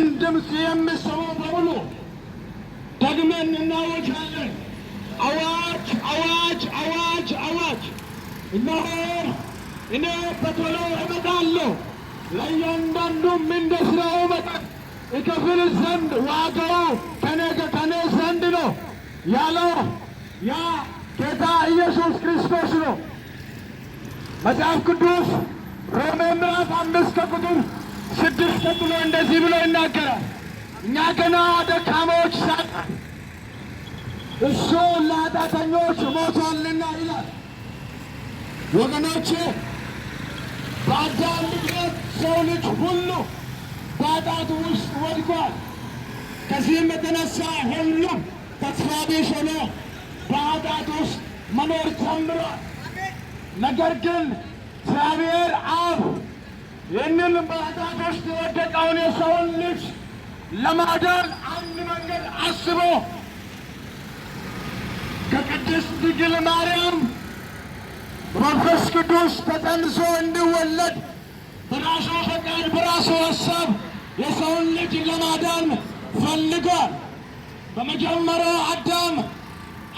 ይህንን ድምፅ የሚሰሙ በሙሉ ደግመን እናወጃለን። አዋጅ! አዋጅ! አዋጅ! አዋጅ! እነሆ እኔ በቶሎ እመጣለሁ፣ ለእያንዳንዱም እንደ ሥራው መጠን እከፍል ዘንድ ዋጋው ከኔ ዘንድ ነው ያለው ያ ጌታ ኢየሱስ ክርስቶስ ነው። መጽሐፍ ቅዱስ ሮሜ ምዕራፍ 5 ከቁጥር 6 ቀጥሎ እንደዚህ ብሎ ይናገራል። እኛ ገና ደካሞች ሳለን እሱ ለኃጢአተኞች ሞቷልና ይላል። ወገኖቼ በአዳም ምክንያት ሰው ልጅ ሁሉ በኃጢአት ውስጥ ወድቋል። ከዚህም የተነሳ ሁሉም ተስፋ ቢስ ሆኖ በኃጢአት ውስጥ መኖር ጀምሯል። ነገር ግን እግዚአብሔር አብ ይህንን በኃጢአት ውስጥ የወደቀውን የሰውን ልጅ ለማዳን አንድ መንገድ አስቦ ከቅድስት ድንግል ማርያም በመንፈስ ቅዱስ ተጸንሶ እንዲወለድ በራሱ ፈቃድ በራሱ ሐሳብ የሰውን ልጅ ለማዳን ፈልጓል። በመጀመሪያው አዳም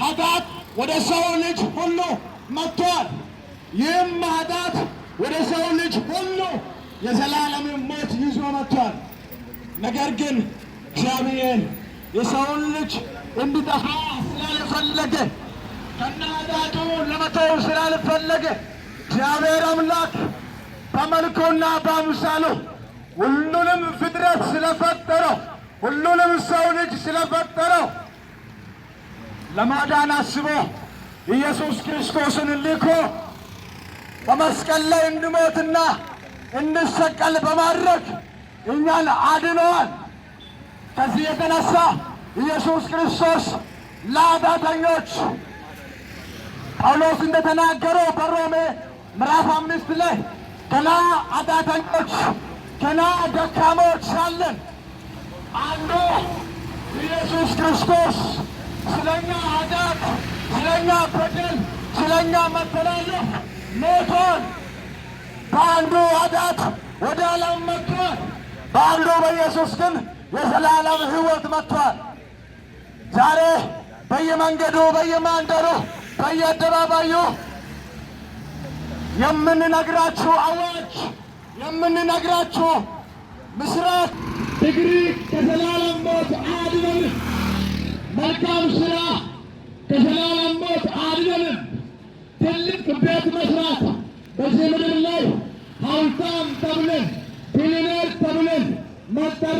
ኃጢአት ወደ ሰው ልጅ ሁሉ መጥቷል። ይህም ኃጢአት ወደ ሰው ልጅ ሁሉ የዘላለም ሞት ይዞ መጥቷል። ነገር ግን እግዚአብሔር የሰውን ልጅ እንዲጠፋ ስላልፈለገ ከነ ኃጢአቱ ለመተው ስላልፈለገ እግዚአብሔር አምላክ በመልኩና በአምሳሉ ሁሉንም ፍጥረት ስለፈጠረው ሁሉንም ሰው ልጅ ስለፈጠረው ለማዳን አስቦ ኢየሱስ ክርስቶስን ልኮ በመስቀል ላይ እንዲሞትና እንዲሰቀል በማድረግ እኛን አድነዋል። ከዚህ የተነሳ ኢየሱስ ክርስቶስ ለኃጢአተኞች ጳውሎስ እንደተናገረው በሮሜ ምዕራፍ 5 ላይ ገና ኃጢአተኞች ገና ደካሞች ሳለን አንዱ ኢየሱስ ክርስቶስ ስለኛ ኃጢአት፣ ስለኛ በደል፣ ስለኛ መተላለፍ ሞቷል። በአንዱ ኃጢአት ወደ ዓለም መጥቷል። በአንዱ በኢየሱስ ግን የዘላለም ሕይወት መጥቷል። ዛሬ በየመንገዱ በየማንደሩ በየአደባባዩ የምንነግራችሁ አዋጅ የምንነግራችሁ ምስራት ዲግሪ ከዘላለም ሞት አድነን፣ መልካም ሥራ ከዘላለም ሞት አድነን፣ ትልቅ ቤት መስራት በዚህ ምድር ላይ ሀብታም ተብለን ቢሊዮነር ተብለን